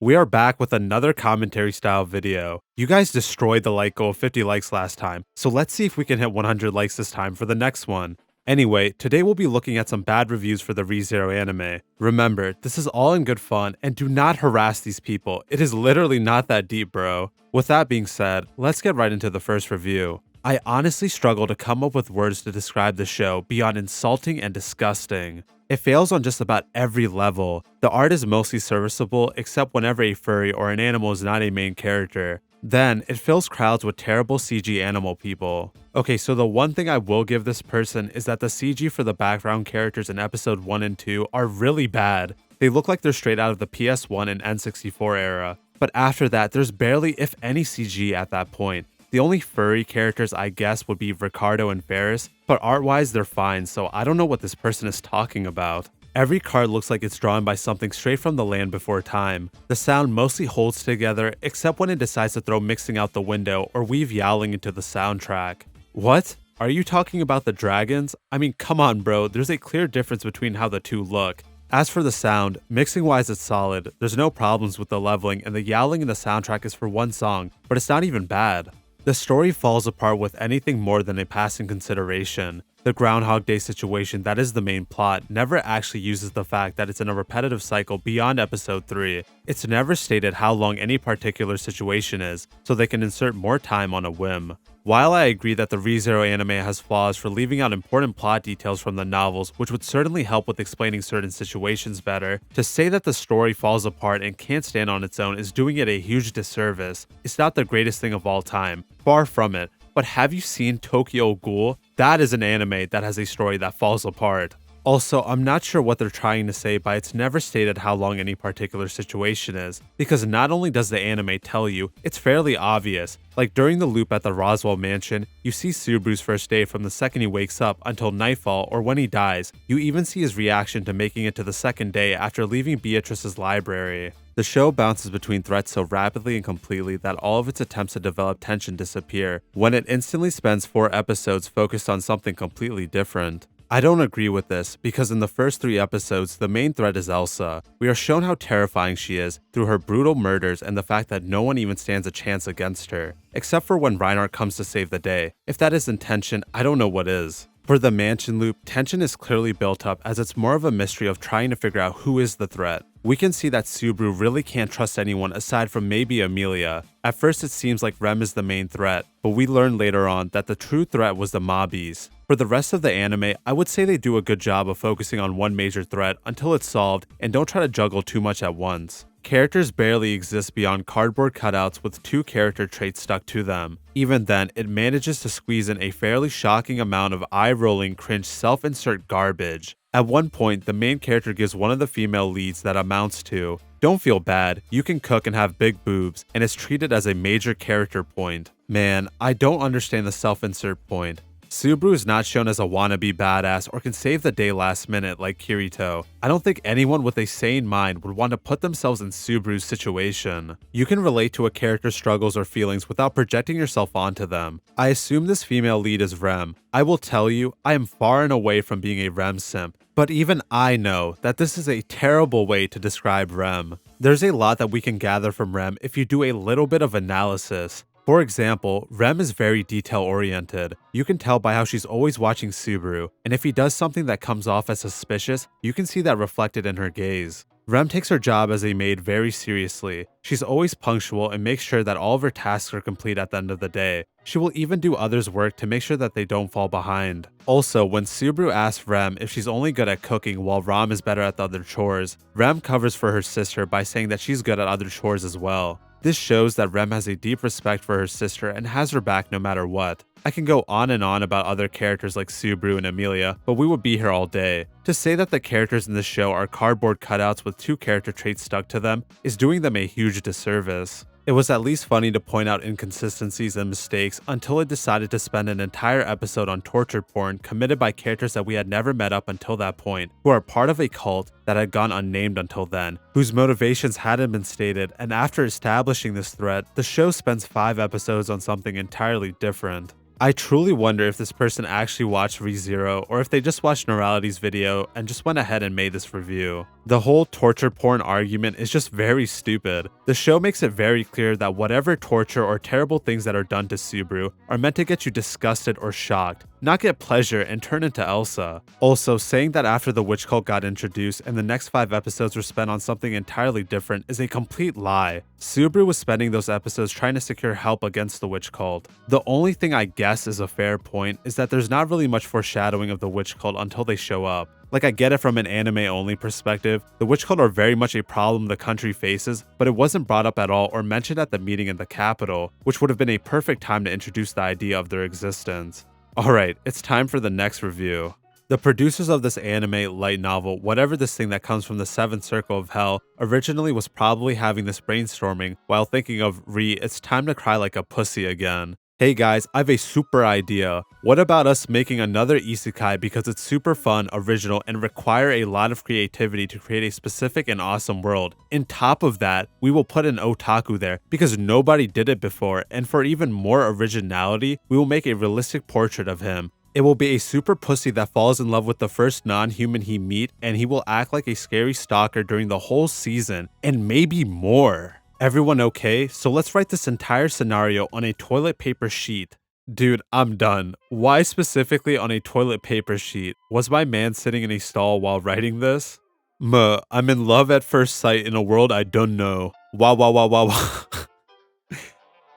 We are back with another commentary style video. You guys destroyed the like goal of 50 likes last time, so let's see if we can hit 100 likes this time for the next one. Anyway, today we'll be looking at some bad reviews for the ReZero anime. Remember, this is all in good fun, and do not harass these people. It is literally not that deep, bro. With that being said, let's get right into the first review. I honestly struggle to come up with words to describe the show beyond insulting and disgusting. It fails on just about every level. The art is mostly serviceable except whenever a furry or an animal is not a main character. Then, it fills crowds with terrible CG animal people. Okay, so the one thing I will give this person is that the CG for the background characters in episode 1 and 2 are really bad. They look like they're straight out of the PS1 and N64 era. But after that, there's barely if any CG at that point. The only furry characters I guess would be Ricardo and Ferris, but art-wise they're fine, so I don't know what this person is talking about. Every card looks like it's drawn by something straight from the land before time. The sound mostly holds together, except when it decides to throw mixing out the window or weave yowling into the soundtrack. What? Are you talking about the dragons? I mean, come on bro, there's a clear difference between how the two look. As for the sound, mixing wise it's solid, there's no problems with the leveling, and the yowling in the soundtrack is for one song, but it's not even bad. The story falls apart with anything more than a passing consideration. The Groundhog Day situation that is the main plot never actually uses the fact that it's in a repetitive cycle beyond episode 3. It's never stated how long any particular situation is, so they can insert more time on a whim. While I agree that the ReZero anime has flaws for leaving out important plot details from the novels, which would certainly help with explaining certain situations better, to say that the story falls apart and can't stand on its own is doing it a huge disservice. It's not the greatest thing of all time, far from it, but have you seen Tokyo Ghoul? That is an anime that has a story that falls apart. Also, I'm not sure what they're trying to say by it's never stated how long any particular situation is, because not only does the anime tell you, it's fairly obvious. Like during the loop at the Roswell mansion, you see Subaru's first day from the second he wakes up until nightfall or when he dies. You even see his reaction to making it to the second day after leaving Beatrice's library. The show bounces between threats so rapidly and completely that all of its attempts to develop tension disappear, when it instantly spends 4 episodes focused on something completely different. I don't agree with this, because in the first 3 episodes, the main threat is Elsa. We are shown how terrifying she is through her brutal murders and the fact that no one even stands a chance against her, except for when Reinhardt comes to save the day. If that isn't tension, I don't know what is. For the mansion loop, tension is clearly built up as it's more of a mystery of trying to figure out who is the threat. We can see that Subaru really can't trust anyone aside from maybe Amelia. At first it seems like Rem is the main threat, but we learn later on that the true threat was the mobbies. For the rest of the anime, I would say they do a good job of focusing on one major threat until it's solved and don't try to juggle too much at once. Characters barely exist beyond cardboard cutouts with 2 character traits stuck to them. Even then, it manages to squeeze in a fairly shocking amount of eye-rolling, cringe self-insert garbage. At one point, the main character gives one of the female leads that amounts to, "Don't feel bad, you can cook and have big boobs," and is treated as a major character point. Man, I don't understand the self-insert point. Subaru is not shown as a wannabe badass or can save the day last minute like Kirito. I don't think anyone with a sane mind would want to put themselves in Subaru's situation. You can relate to a character's struggles or feelings without projecting yourself onto them. I assume this female lead is Rem. I will tell you, I am far and away from being a Rem simp, but even I know that this is a terrible way to describe Rem. There's a lot that we can gather from Rem if you do a little bit of analysis. For example, Rem is very detail-oriented. You can tell by how she's always watching Subaru, and if he does something that comes off as suspicious, you can see that reflected in her gaze. Rem takes her job as a maid very seriously. She's always punctual and makes sure that all of her tasks are complete at the end of the day. She will even do others' work to make sure that they don't fall behind. Also, when Subaru asks Rem if she's only good at cooking while Ram is better at the other chores, Rem covers for her sister by saying that she's good at other chores as well. This shows that Rem has a deep respect for her sister and has her back no matter what. I can go on and on about other characters like Subaru and Amelia, but we would be here all day. To say that the characters in this show are cardboard cutouts with 2 character traits stuck to them is doing them a huge disservice. It was at least funny to point out inconsistencies and mistakes until it decided to spend an entire episode on torture porn committed by characters that we had never met up until that point, who are part of a cult that had gone unnamed until then, whose motivations hadn't been stated, and after establishing this threat, the show spends 5 episodes on something entirely different. I truly wonder if this person actually watched ReZero or if they just watched Neurality's video and just went ahead and made this review. The whole torture porn argument is just very stupid. The show makes it very clear that whatever torture or terrible things that are done to Subaru are meant to get you disgusted or shocked, not get pleasure and turn into Elsa. Also, saying that after the witch cult got introduced and the next 5 episodes were spent on something entirely different is a complete lie. Subaru was spending those episodes trying to secure help against the witch cult. The only thing I guess is a fair point is that there's not really much foreshadowing of the witch cult until they show up. Like, I get it from an anime-only perspective, the witch cult are very much a problem the country faces, but it wasn't brought up at all or mentioned at the meeting in the capital, which would have been a perfect time to introduce the idea of their existence. Alright, it's time for the next review. The producers of this anime light novel, whatever this thing that comes from the 7th circle of hell, originally was probably having this brainstorming while thinking of It's time to cry like a pussy again. Hey guys, I have a super idea. What about us making another isekai because it's super fun, original, and require a lot of creativity to create a specific and awesome world. On top of that, we will put an otaku there because nobody did it before, and for even more originality, we will make a realistic portrait of him. It will be a super pussy that falls in love with the first non-human he meet, and he will act like a scary stalker during the whole season, and maybe more. Everyone okay? So let's write this entire scenario on a toilet paper sheet. Dude, I'm done. Why specifically on a toilet paper sheet? Was my man sitting in a stall while writing this? I'm in love at first sight in a world I don't know. Wah wah wah wah wah.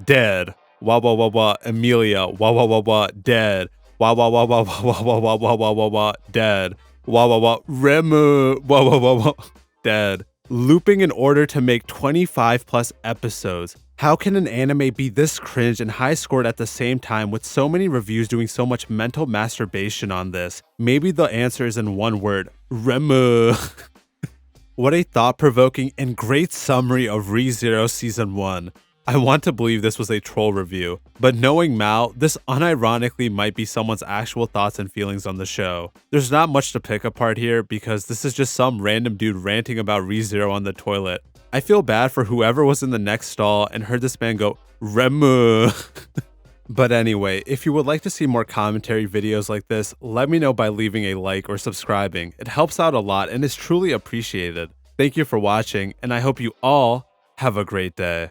Dead. Wah wah wah wah. Emilia. Wah wah wah wah. Dead. Wah wah wah wah wah wah wah wah wah wah wah wah. Dead. Wah wah wah. Remmuhhhhhh. Wah wah wah wah. Dead. Looping in order to make 25 plus episodes. How can an anime be this cringe and high scored at the same time with so many reviews doing so much mental masturbation on this? Maybe the answer is in one word. Remmuhhhhhh. What a thought-provoking and great summary of ReZero Season 1. I want to believe this was a troll review, but knowing Mao, this unironically might be someone's actual thoughts and feelings on the show. There's not much to pick apart here because this is just some random dude ranting about ReZero on the toilet. I feel bad for whoever was in the next stall and heard this man go, Remmuhhhhh. But anyway, if you would like to see more commentary videos like this, let me know by leaving a like or subscribing. It helps out a lot and is truly appreciated. Thank you for watching, and I hope you all have a great day.